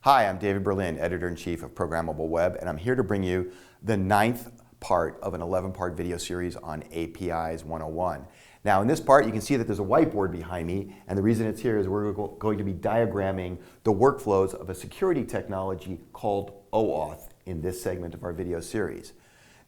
Hi, I'm David Berlin, Editor-in-Chief of Programmable Web, and I'm here to bring you the 9th part of an 11-part video series on APIs 101. Now, in this part, you can see that there's a whiteboard behind me, and the reason it's here is we're going to be diagramming the workflows of a security technology called OAuth in this segment of our video series.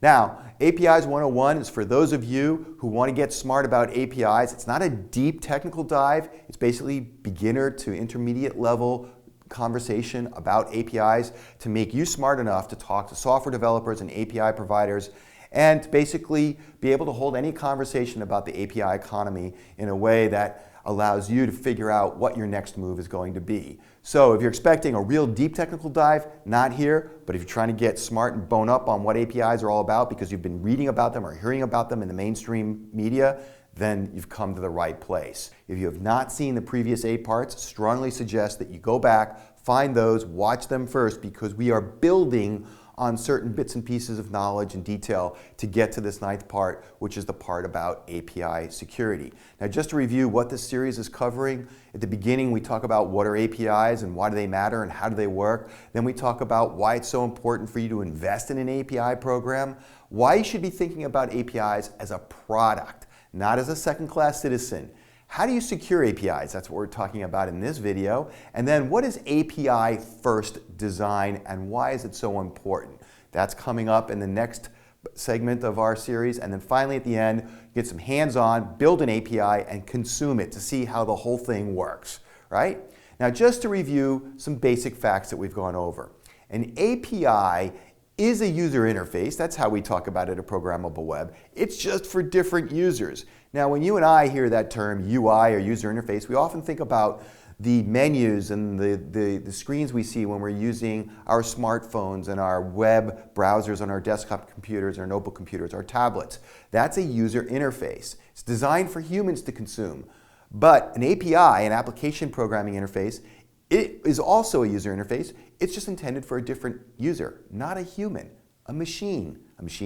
Now, APIs 101 is for those of you who want to get smart about APIs. It's not a deep technical dive. It's basically beginner to intermediate level conversation about APIs to make you smart enough to talk to software developers and API providers and to basically be able to hold any conversation about the API economy in a way that allows you to figure out what your next move is going to be. So if you're expecting a real deep technical dive, not here, but if you're trying to get smart and bone up on what APIs are all about because you've been reading about them or hearing about them in the mainstream media, then you've come to the right place. If you have not seen the previous 8 parts, strongly suggest that you go back, find those, watch them first, because we are building on certain bits and pieces of knowledge and detail to get to this 9th part, which is the part about API security. Now, just to review what this series is covering, at the beginning we talk about what are APIs and why do they matter and how do they work. Then we talk about why it's so important for you to invest in an API program, why you should be thinking about APIs as a product, not as a second-class citizen. How do you secure APIs? That's what we're talking about in this video. And then what is API first design and why is it so important? That's coming up in the next segment of our series. And then finally at the end, get some hands-on, build an API and consume it to see how the whole thing works, right? Now, just to review some basic facts that we've gone over. An API is a user interface. That's how we talk about it at Programmable Web. It's just for different users. Now, when you and I hear that term UI or user interface, we often think about the menus and the screens we see when we're using our smartphones and our web browsers on our desktop computers, our notebook computers, our tablets. That's a user interface. It's designed for humans to consume. But an API, an application programming interface, it is also a user interface. It's just intended for a different user, not a human, a machine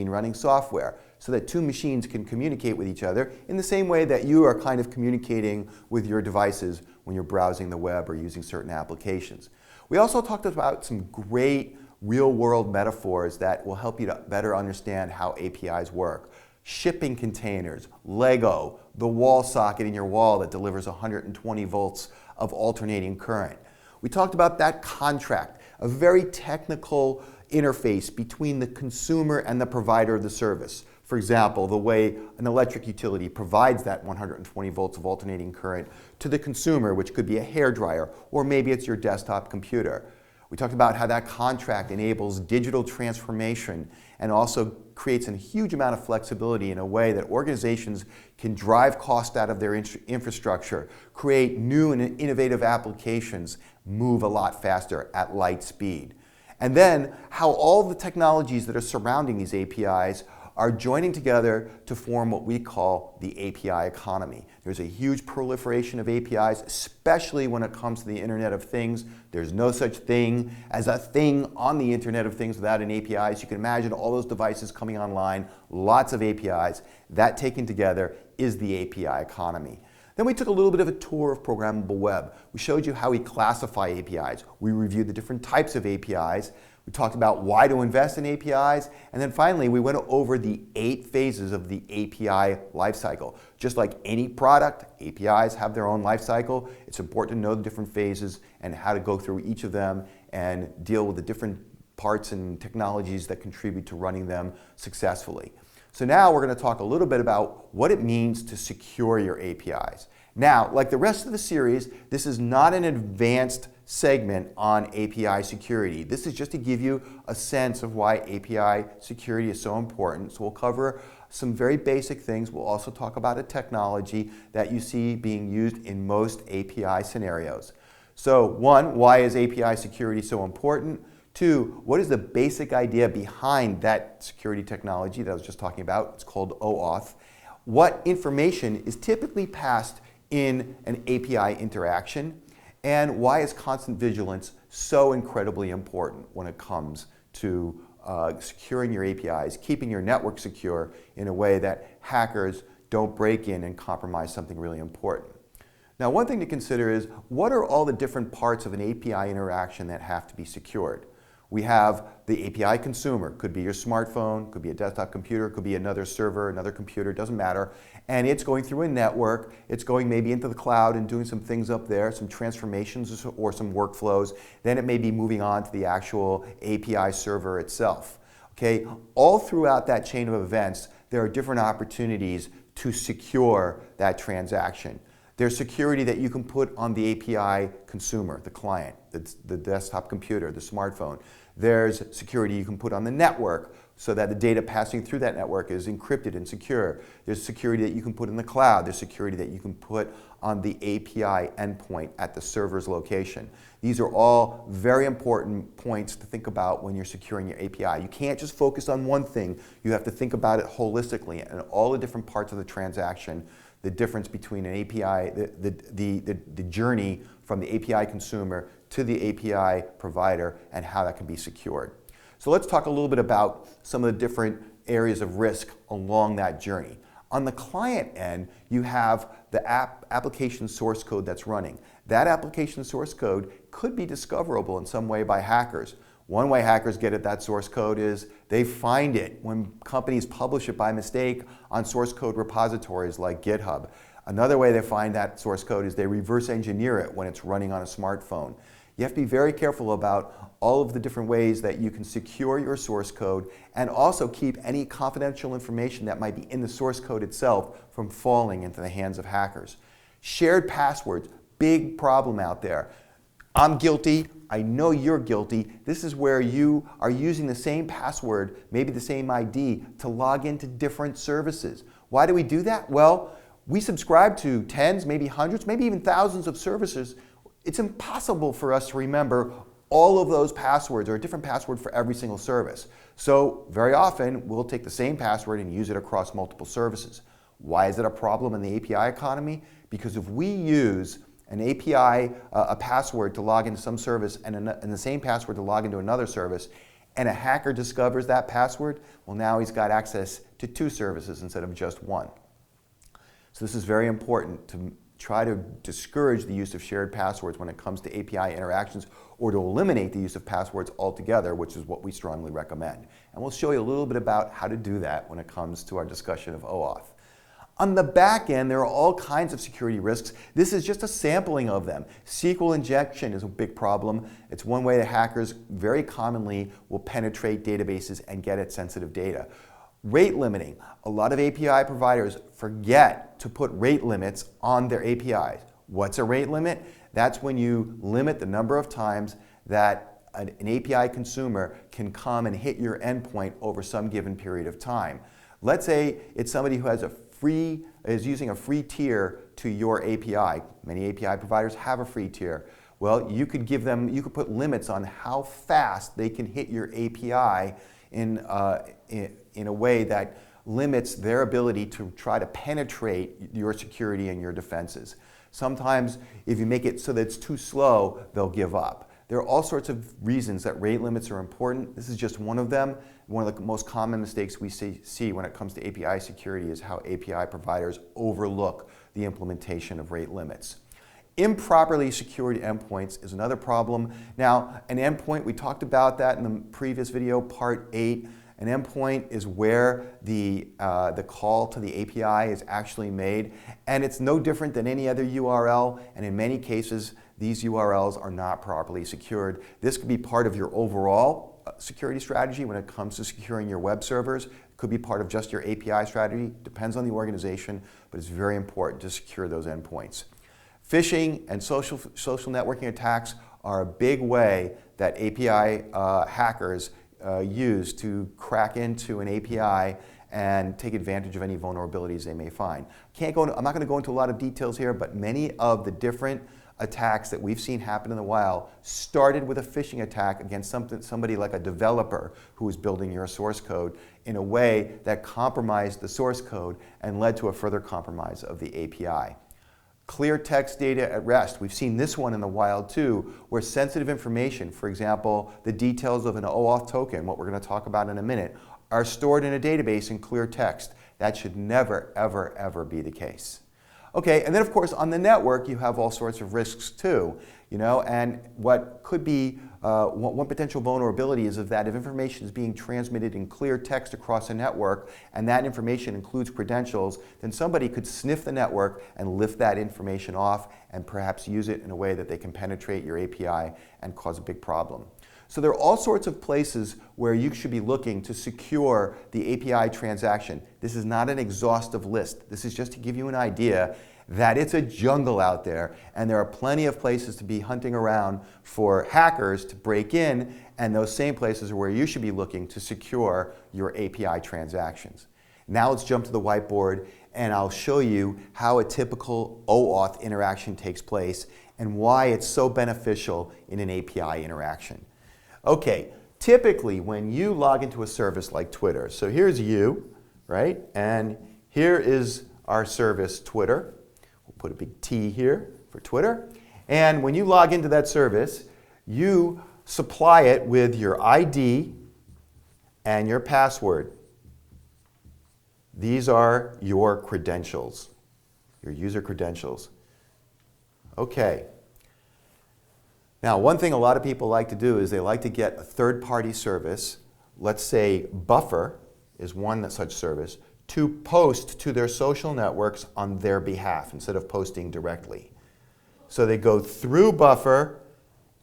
running software, so that 2 machines can communicate with each other in the same way that you are kind of communicating with your devices when you're browsing the web or using certain applications. We also talked about some great real-world metaphors that will help you to better understand how APIs work. Shipping containers, Lego, the wall socket in your wall that delivers 120 volts of alternating current. We talked about that contract, a very technical interface between the consumer and the provider of the service. For example, the way an electric utility provides that 120 volts of alternating current to the consumer, which could be a hairdryer, or maybe it's your desktop computer. We talked about how that contract enables digital transformation and also creates a huge amount of flexibility in a way that organizations can drive cost out of their infrastructure, create new and innovative applications, move a lot faster at light speed. And then how all the technologies that are surrounding these APIs are joining together to form what we call the API economy. There's a huge proliferation of APIs, especially when it comes to the Internet of Things. There's no such thing as a thing on the Internet of Things without an API. So you can imagine all those devices coming online, lots of APIs. That taken together is the API economy. Then we took a little bit of a tour of Programmable Web. We showed you how we classify APIs. We reviewed the different types of APIs. We talked about why to invest in APIs. And then finally, we went over the 8 phases of the API lifecycle. Just like any product, APIs have their own lifecycle. It's important to know the different phases and how to go through each of them and deal with the different parts and technologies that contribute to running them successfully. So now we're going to talk a little bit about what it means to secure your APIs. Now, like the rest of the series, this is not an advanced segment on API security. This is just to give you a sense of why API security is so important. So we'll cover some very basic things. We'll also talk about a technology that you see being used in most API scenarios. So 1, why is API security so important? 2, what is the basic idea behind that security technology that I was just talking about? It's called OAuth. What information is typically passed in an API interaction? And why is constant vigilance so incredibly important when it comes to securing your APIs, keeping your network secure in a way that hackers don't break in and compromise something really important? Now, one thing to consider is, what are all the different parts of an API interaction that have to be secured? We have the API consumer, could be your smartphone, could be a desktop computer, could be another server, another computer, doesn't matter. And it's going through a network, it's going maybe into the cloud and doing some things up there, some transformations or some workflows. Then it may be moving on to the actual API server itself. Okay? All throughout that chain of events, there are different opportunities to secure that transaction. There's security that you can put on the API consumer, the client, the desktop computer, the smartphone. There's security you can put on the network so that the data passing through that network is encrypted and secure. There's security that you can put in the cloud. There's security that you can put on the API endpoint at the server's location. These are all very important points to think about when you're securing your API. You can't just focus on one thing. You have to think about it holistically and all the different parts of the transaction, the difference between an API, the journey from the API consumer to the API provider, and how that can be secured. So let's talk a little bit about some of the different areas of risk along that journey. On the client end, you have the application source code that's running. That application source code could be discoverable in some way by hackers. One way hackers get at that source code is they find it when companies publish it by mistake on source code repositories like GitHub. Another way they find that source code is they reverse engineer it when it's running on a smartphone. You have to be very careful about all of the different ways that you can secure your source code and also keep any confidential information that might be in the source code itself from falling into the hands of hackers. Shared passwords, big problem out there. I'm guilty, I know you're guilty. This is where you are using the same password, maybe the same ID, to log into different services. Why do we do that? Well, we subscribe to tens, maybe hundreds, maybe even thousands of services. It's impossible for us to remember all of those passwords or a different password for every single service. So very often we'll take the same password and use it across multiple services. Why is it a problem in the API economy? Because if we use an API, a password to log into some service and the same password to log into another service, and a hacker discovers that password, well, now he's got access to two services instead of just one. So this is very important to try to discourage the use of shared passwords when it comes to API interactions, or to eliminate the use of passwords altogether, which is what we strongly recommend. And we'll show you a little bit about how to do that when it comes to our discussion of OAuth. On the back end, there are all kinds of security risks. This is just a sampling of them. SQL injection is a big problem. It's one way that hackers very commonly will penetrate databases and get at sensitive data. Rate limiting. A lot of API providers forget to put rate limits on their APIs. What's a rate limit? That's when you limit the number of times that an API consumer can come and hit your endpoint over some given period of time. Let's say it's somebody who has is using a free tier to your API. Many API providers have a free tier. Well, you could put limits on how fast they can hit your API in a way that limits their ability to try to penetrate your security and your defenses. Sometimes if you make it so that it's too slow, they'll give up. There are all sorts of reasons that rate limits are important. This is just one of them. One of the most common mistakes we see when it comes to API security is how API providers overlook the implementation of rate limits. Improperly secured endpoints is another problem. Now, an endpoint, we talked about that in the previous video, part 8. An endpoint is where the call to the API is actually made, and it's no different than any other URL, and in many cases, these URLs are not properly secured. This could be part of your overall security strategy when it comes to securing your web servers. It could be part of just your API strategy, depends on the organization, but it's very important to secure those endpoints. Phishing and social networking attacks are a big way that API hackers use to crack into an API and take advantage of any vulnerabilities they may find. I'm not going to go into a lot of details here, but many of the different attacks that we've seen happen in the wild started with a phishing attack against somebody like a developer who was building your source code in a way that compromised the source code and led to a further compromise of the API. Clear text data at rest. We've seen this one in the wild too, where sensitive information, for example, the details of an OAuth token, what we're going to talk about in a minute, are stored in a database in clear text. That should never, ever, ever be the case. Okay, and then of course on the network you have all sorts of risks too, and what could be one potential vulnerability is that if information is being transmitted in clear text across a network and that information includes credentials, then somebody could sniff the network and lift that information off and perhaps use it in a way that they can penetrate your API and cause a big problem. So there are all sorts of places where you should be looking to secure the API transaction. This is not an exhaustive list. This is just to give you an idea that it's a jungle out there, and there are plenty of places to be hunting around for hackers to break in, and those same places are where you should be looking to secure your API transactions. Now let's jump to the whiteboard, and I'll show you how a typical OAuth interaction takes place and why it's so beneficial in an API interaction. Okay, typically when you log into a service like Twitter, so here's you, right? And here is our service, Twitter. We'll put a big T here for Twitter. And when you log into that service, you supply it with your ID and your password. These are your credentials, your user credentials. Okay. Now, one thing a lot of people like to do is they like to get a third-party service, let's say Buffer is one such service, to post to their social networks on their behalf instead of posting directly. So they go through Buffer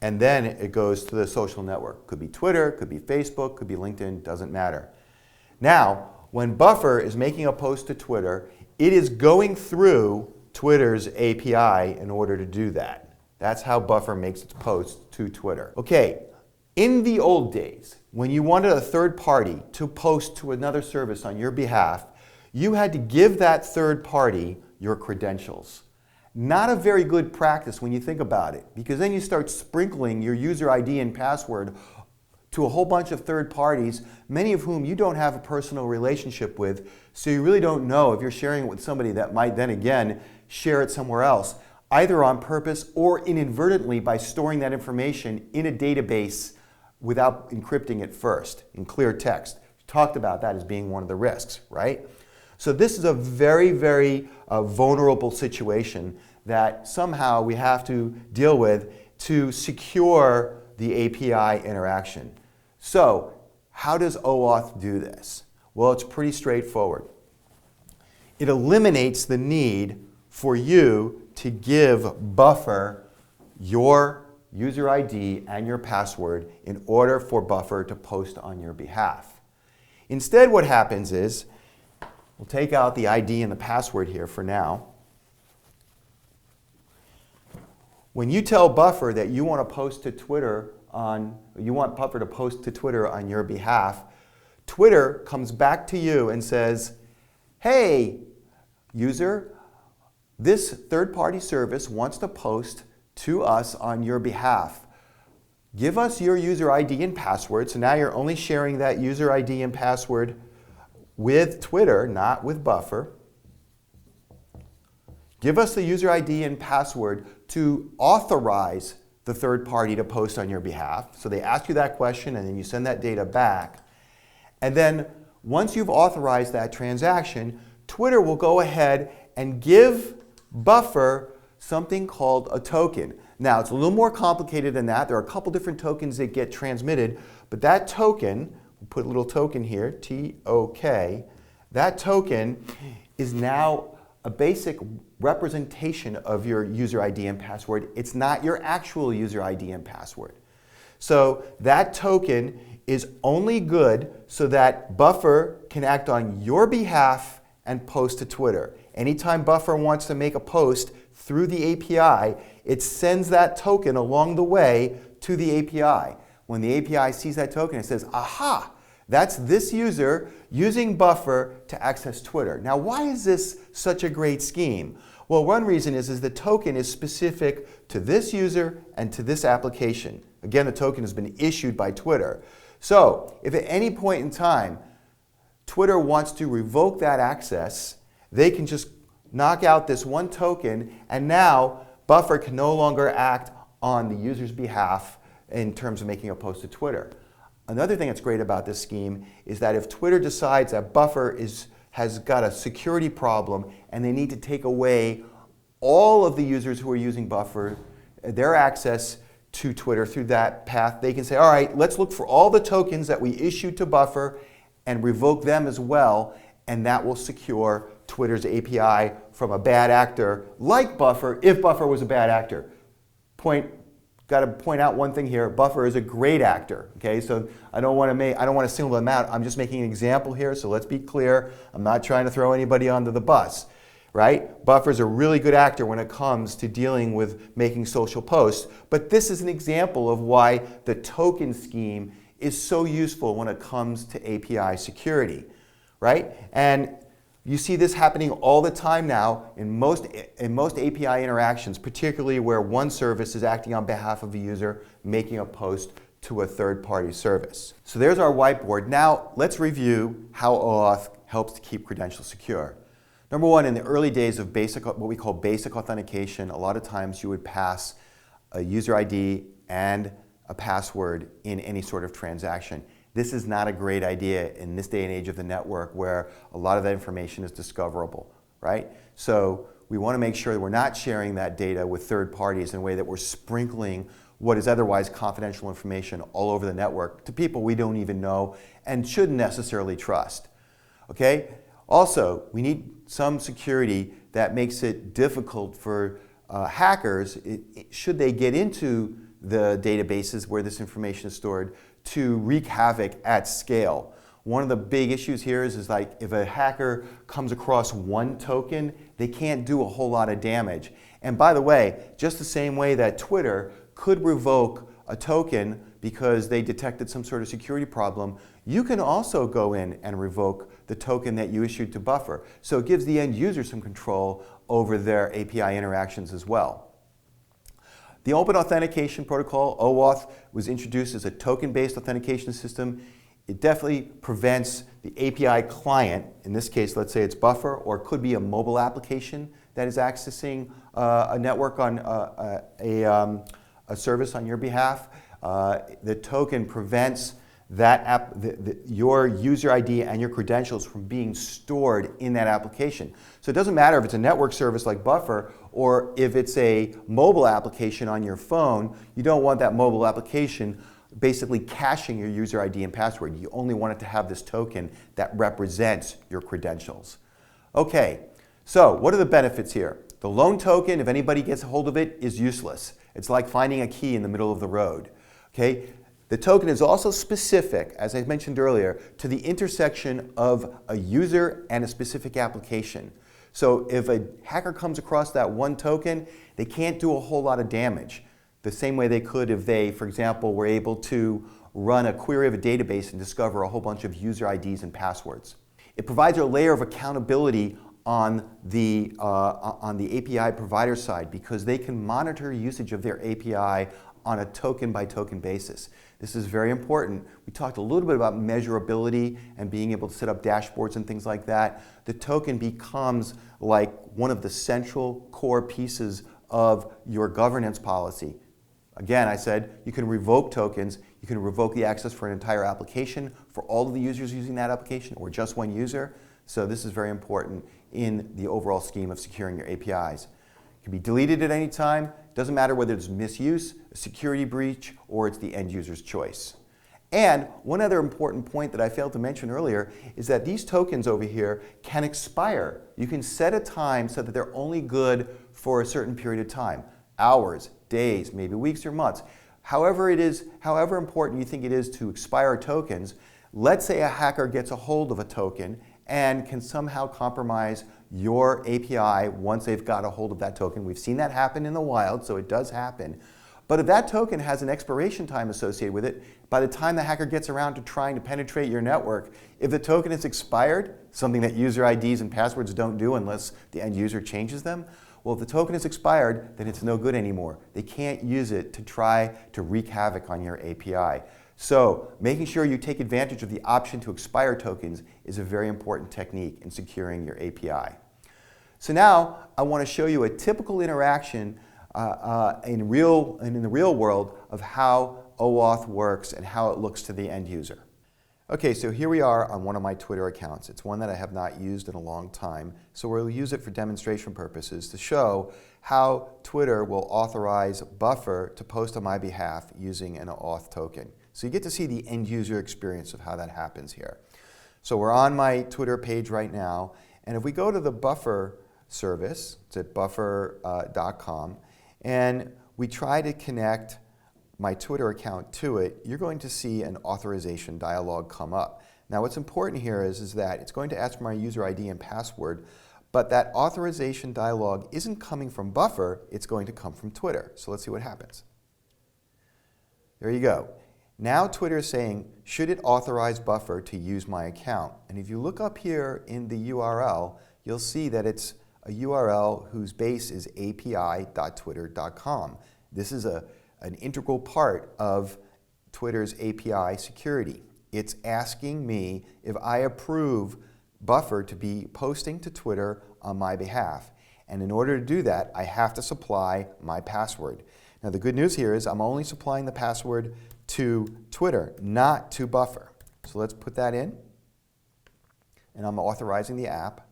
and then it goes to the social network. Could be Twitter, could be Facebook, could be LinkedIn, doesn't matter. Now, when Buffer is making a post to Twitter, it is going through Twitter's API in order to do that. That's how Buffer makes its posts to Twitter. Okay, in the old days, when you wanted a third party to post to another service on your behalf, you had to give that third party your credentials. Not a very good practice when you think about it, because then you start sprinkling your user ID and password to a whole bunch of third parties, many of whom you don't have a personal relationship with, so you really don't know if you're sharing it with somebody that might then again share it somewhere else, either on purpose or inadvertently by storing that information in a database without encrypting it first in clear text. We talked about that as being one of the risks, right? So this is a very, very vulnerable situation that somehow we have to deal with to secure the API interaction. So how does OAuth do this? Well, it's pretty straightforward. It eliminates the need for you to give Buffer your user ID and your password in order for Buffer to post on your behalf. Instead, what happens is, we'll take out the ID and the password here for now. When you tell Buffer that you want to post to Twitter you want Buffer to post to Twitter on your behalf, Twitter comes back to you and says, hey, user, this third-party service wants to post to us on your behalf. Give us your user ID and password. So now you're only sharing that user ID and password with Twitter, not with Buffer. Give us the user ID and password to authorize the third party to post on your behalf. So they ask you that question and then you send that data back. And then once you've authorized that transaction, Twitter will go ahead and give Buffer something called a token. Now, it's a little more complicated than that. There are a couple different tokens that get transmitted, but that token, we'll put a little token here, T-O-K, that token is now a basic representation of your user ID and password. It's not your actual user ID and password. So that token is only good so that Buffer can act on your behalf and post to Twitter. Anytime Buffer wants to make a post through the API, it sends that token along the way to the API. When the API sees that token, it says, aha, that's this user using Buffer to access Twitter. Now, why is this such a great scheme? Well, one reason is the token is specific to this user and to this application. Again, the token has been issued by Twitter. So, if at any point in time, Twitter wants to revoke that access, they can just knock out this one token, and now Buffer can no longer act on the user's behalf in terms of making a post to Twitter. Another thing that's great about this scheme is that if Twitter decides that Buffer has got a security problem and they need to take away all of the users who are using Buffer, their access to Twitter through that path, they can say, all right, let's look for all the tokens that we issued to Buffer and revoke them as well, and that will secure Twitter's API from a bad actor like Buffer, if Buffer was a bad actor. Got to point out one thing here. Buffer is a great actor. Okay, so I don't want to single them out. I'm just making an example here. So let's be clear. I'm not trying to throw anybody under the bus, right? Buffer's a really good actor when it comes to dealing with making social posts. But this is an example of why the token scheme is so useful when it comes to API security, right? And you see this happening all the time now in most API interactions, particularly where one service is acting on behalf of a user making a post to a third-party service. So there's our whiteboard. Now let's review how OAuth helps to keep credentials secure. Number one, in the early days of what we call basic authentication, a lot of times you would pass a user ID and a password in any sort of transaction. This is not a great idea in this day and age of the network where a lot of that information is discoverable, right? So we want to make sure that we're not sharing that data with third parties in a way that we're sprinkling what is otherwise confidential information all over the network to people we don't even know and shouldn't necessarily trust, okay? Also, we need some security that makes it difficult for hackers, should they get into the databases where this information is stored, to wreak havoc at scale. One of the big issues here is like if a hacker comes across one token, they can't do a whole lot of damage. And by the way, just the same way that Twitter could revoke a token because they detected some sort of security problem, you can also go in and revoke the token that you issued to Buffer. So it gives the end user some control over their API interactions as well. The Open Authentication Protocol, OAuth, was introduced as a token-based authentication system. It definitely prevents the API client, in this case, let's say it's Buffer, or it could be a mobile application that is accessing a network on a service on your behalf. The token prevents that your user ID and your credentials from being stored in that application. So it doesn't matter if it's a network service like Buffer or if it's a mobile application on your phone. You don't want that mobile application basically caching your user ID and password. You only want it to have this token that represents your credentials. Okay, so what are the benefits here? The lone token, if anybody gets a hold of it, is useless. It's like finding a key in the middle of the road. Okay? The token is also specific, as I mentioned earlier, to the intersection of a user and a specific application. So if a hacker comes across that one token, they can't do a whole lot of damage. The same way they could if they, for example, were able to run a query of a database and discover a whole bunch of user IDs and passwords. It provides a layer of accountability on the API provider side because they can monitor usage of their API on a token-by-token basis. This is very important. We talked a little bit about measurability and being able to set up dashboards and things like that. The token becomes like one of the central core pieces of your governance policy. Again, I said you can revoke tokens. You can revoke the access for an entire application for all of the users using that application or just one user. So this is very important in the overall scheme of securing your APIs. It can be deleted at any time. Doesn't matter whether it's misuse, a security breach, or it's the end user's choice. And one other important point that I failed to mention earlier is that these tokens over here can expire. You can set a time so that they're only good for a certain period of time. Hours, days, maybe weeks or months. However important you think it is to expire tokens, let's say a hacker gets a hold of a token and can somehow compromise your API once they've got a hold of that token. We've seen that happen in the wild, so it does happen. But if that token has an expiration time associated with it, by the time the hacker gets around to trying to penetrate your network, if the token is expired, something that user IDs and passwords don't do unless the end user changes them, well, if the token is expired, then it's no good anymore. They can't use it to try to wreak havoc on your API. So making sure you take advantage of the option to expire tokens is a very important technique in securing your API. So now I want to show you a typical interaction in the real world of how OAuth works and how it looks to the end user. Okay, so here we are on one of my Twitter accounts. It's one that I have not used in a long time, so we'll use it for demonstration purposes to show how Twitter will authorize Buffer to post on my behalf using an auth token. So you get to see the end user experience of how that happens here. So we're on my Twitter page right now, and if we go to the Buffer service, it's at buffer.com, and we try to connect my Twitter account to it, you're going to see an authorization dialog come up. Now what's important here is that it's going to ask for my user ID and password, but that authorization dialog isn't coming from Buffer, it's going to come from Twitter. So let's see what happens. There you go. Now Twitter is saying, should it authorize Buffer to use my account? And if you look up here in the URL, you'll see that it's a URL whose base is api.twitter.com. This is an integral part of Twitter's API security. It's asking me if I approve Buffer to be posting to Twitter on my behalf. And in order to do that, I have to supply my password. Now the good news here is I'm only supplying the password to Twitter, not to Buffer. So let's put that in. And I'm authorizing the app.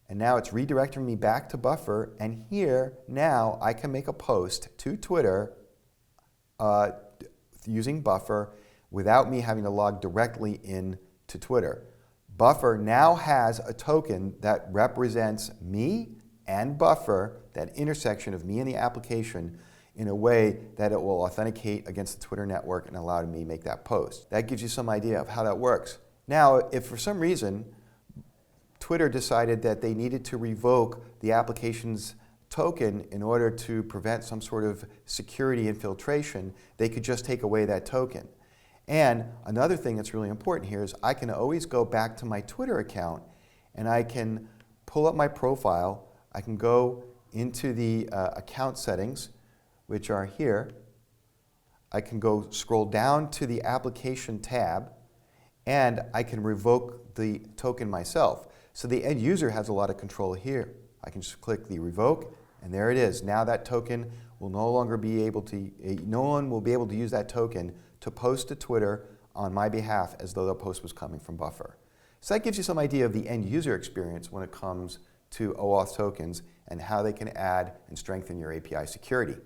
And now it's redirecting me back to Buffer, and here now I can make a post to Twitter using Buffer without me having to log directly in to Twitter. Buffer now has a token that represents me and Buffer, that intersection of me and the application, in a way that it will authenticate against the Twitter network and allow me to make that post. That gives you some idea of how that works. Now, if for some reason Twitter decided that they needed to revoke the application's token in order to prevent some sort of security infiltration, they could just take away that token. And another thing that's really important here is I can always go back to my Twitter account and I can pull up my profile. I can go into the account settings, which are here. I can go scroll down to the application tab, and I can revoke the token myself. So the end user has a lot of control here. I can just click the revoke, and there it is. Now that token will no longer be able to, no one will be able to use that token to post to Twitter on my behalf as though the post was coming from Buffer. So that gives you some idea of the end user experience when it comes to OAuth tokens and how they can add and strengthen your API security.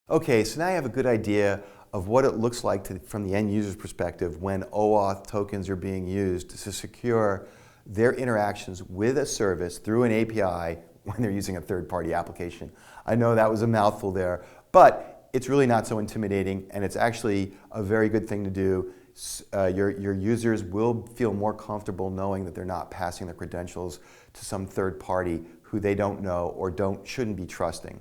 Okay, so now you have a good idea of what it looks like from the end user's perspective when OAuth tokens are being used to secure their interactions with a service through an API when they're using a third-party application. I know that was a mouthful there, but it's really not so intimidating, and it's actually a very good thing to do. Your users will feel more comfortable knowing that they're not passing their credentials to some third party who they don't know or shouldn't be trusting.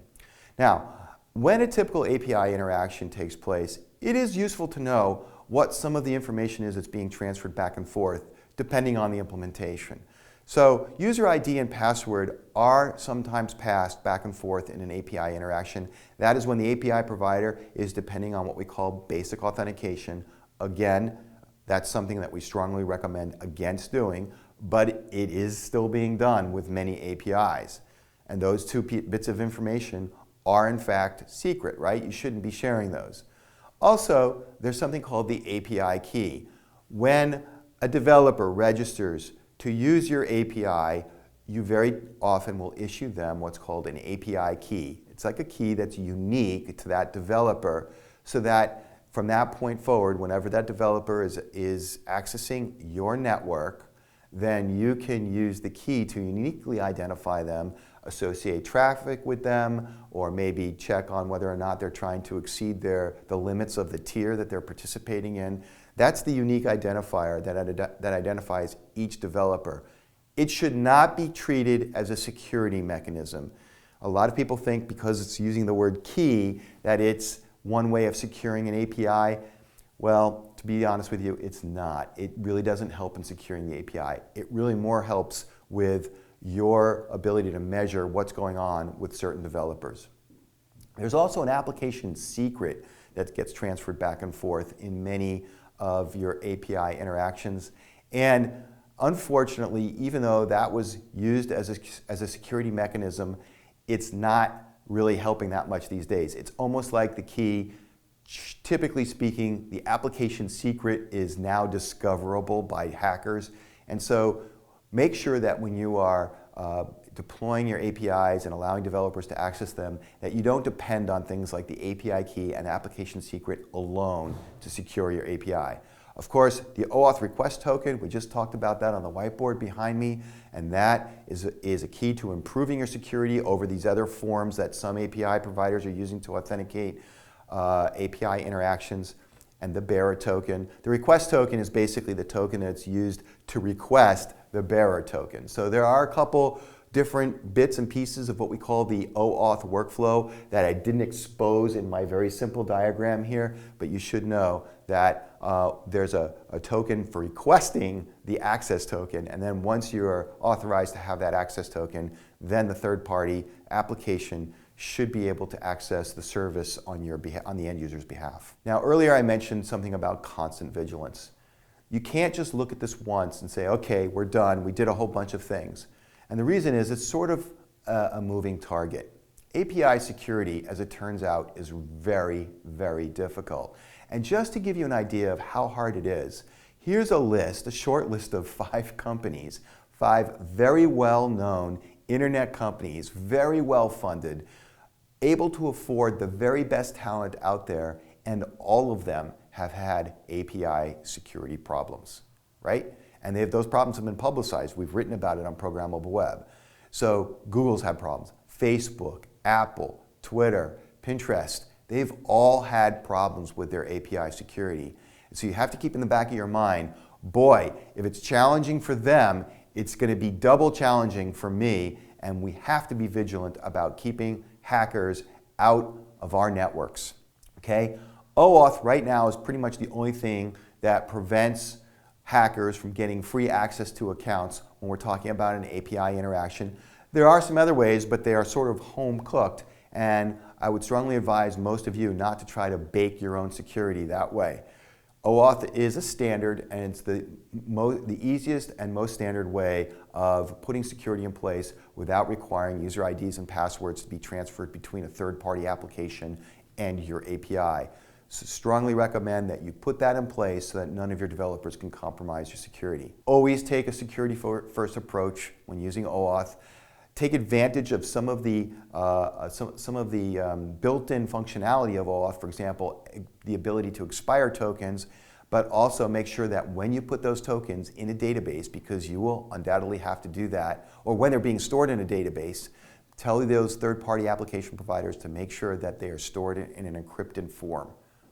Now, when a typical API interaction takes place, it is useful to know what some of the information is that's being transferred back and forth depending on the implementation. So user ID and password are sometimes passed back and forth in an API interaction. That is when the API provider is depending on what we call basic authentication. Again, that's something that we strongly recommend against doing, but it is still being done with many APIs. And those two bits of information are in fact secret, right? You shouldn't be sharing those. Also, there's something called the API key. When a developer registers to use your API, you very often will issue them what's called an API key. It's like a key that's unique to that developer, so that from that point forward, whenever that developer is accessing your network, then you can use the key to uniquely identify them, associate traffic with them, or maybe check on whether or not they're trying to exceed the limits of the tier that they're participating in. That's the unique identifier that identifies each developer. It should not be treated as a security mechanism. A lot of people think because it's using the word key that it's one way of securing an API. Well, to be honest with you, it's not. It really doesn't help in securing the API. It really more helps with your ability to measure what's going on with certain developers. There's also an application secret that gets transferred back and forth in many of your API interactions. And unfortunately, even though that was used as a security mechanism, it's not really helping that much these days. It's almost like the key typically speaking, the application secret is now discoverable by hackers. And so make sure that when you are deploying your APIs and allowing developers to access them, that you don't depend on things like the API key and application secret alone to secure your API. Of course, the OAuth request token, we just talked about that on the whiteboard behind me, and that is a key to improving your security over these other forms that some API providers are using to authenticate API interactions. And the bearer token. The request token is basically the token that's used to request the bearer token. So there are a couple different bits and pieces of what we call the OAuth workflow that I didn't expose in my very simple diagram here, but you should know that there's a token for requesting the access token, and then once you're authorized to have that access token, then the third-party application should be able to access the service on the end user's behalf. Now, earlier I mentioned something about constant vigilance. You can't just look at this once and say, okay, we're done, we did a whole bunch of things. And the reason is it's sort of a moving target. API security, as it turns out, is very, very difficult. And just to give you an idea of how hard it is, here's a short list of 5 companies, 5 very well-known internet companies, very well-funded, able to afford the very best talent out there, and all of them have had API security problems, right? And those problems have been publicized. We've written about it on Programmable Web. So Google's had problems. Facebook, Apple, Twitter, Pinterest, they've all had problems with their API security. So you have to keep in the back of your mind, boy, if it's challenging for them, it's going to be double challenging for me, and we have to be vigilant about keeping hackers out of our networks, okay? OAuth right now is pretty much the only thing that prevents hackers from getting free access to accounts when we're talking about an API interaction. There are some other ways, but they are sort of home cooked, and I would strongly advise most of you not to try to bake your own security that way. OAuth is a standard, and it's the easiest and most standard way of putting security in place without requiring user IDs and passwords to be transferred between a third-party application and your API. So strongly recommend that you put that in place so that none of your developers can compromise your security. Always take a security-first approach when using OAuth. Take advantage of some of the built-in functionality of OAuth, for example, the ability to expire tokens, but also make sure that when you put those tokens in a database, because you will undoubtedly have to do that, or when they're being stored in a database, tell those third-party application providers to make sure that they are stored in an encrypted form.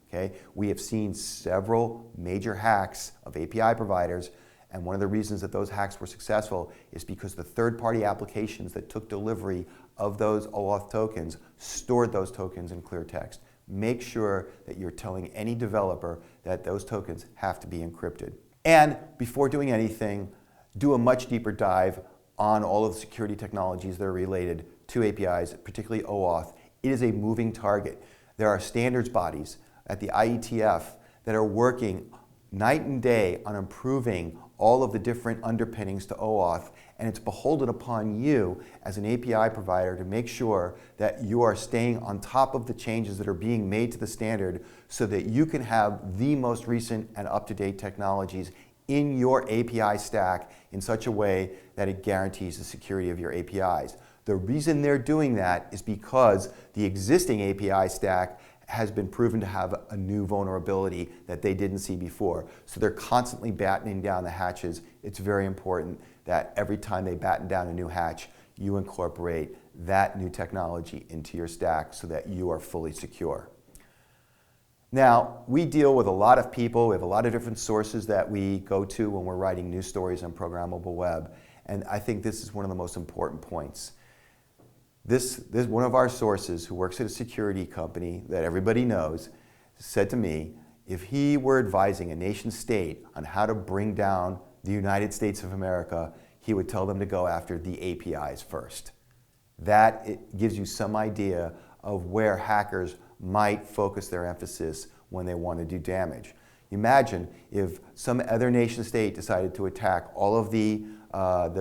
Okay? We have seen several major hacks of API providers, and one of the reasons that those hacks were successful is because the third-party applications that took delivery of those OAuth tokens stored those tokens in clear text. Make sure that you're telling any developer that those tokens have to be encrypted. And before doing anything, do a much deeper dive on all of the security technologies that are related to APIs, particularly OAuth. It is a moving target. There are standards bodies at the IETF that are working night and day on improving all of the different underpinnings to OAuth, and it's beholden upon you as an API provider to make sure that you are staying on top of the changes that are being made to the standard so that you can have the most recent and up-to-date technologies in your API stack in such a way that it guarantees the security of your APIs. The reason they're doing that is because the existing API stack has been proven to have a new vulnerability that they didn't see before. So they're constantly battening down the hatches. It's very important that every time they batten down a new hatch, you incorporate that new technology into your stack so that you are fully secure. Now, we deal with a lot of people. We have a lot of different sources that we go to when we're writing news stories on Programmable Web. And I think this is one of the most important points. This one of our sources who works at a security company that everybody knows said to me, if he were advising a nation state on how to bring down the United States of America, he would tell them to go after the APIs first. It gives you some idea of where hackers might focus their emphasis when they want to do damage. Imagine if some other nation state decided to attack all of the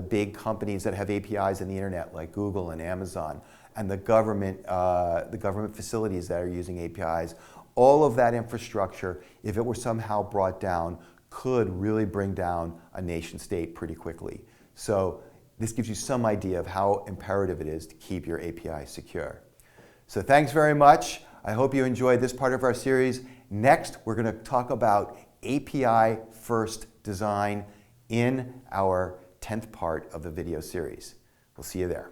big companies that have APIs in the internet like Google and Amazon, and the government facilities that are using APIs, all of that infrastructure, if it were somehow brought down, could really bring down a nation state pretty quickly. So this gives you some idea of how imperative it is to keep your API secure. So thanks very much. I hope you enjoyed this part of our series. Next, we're going to talk about API first design in our 10th part of the video series. We'll see you there.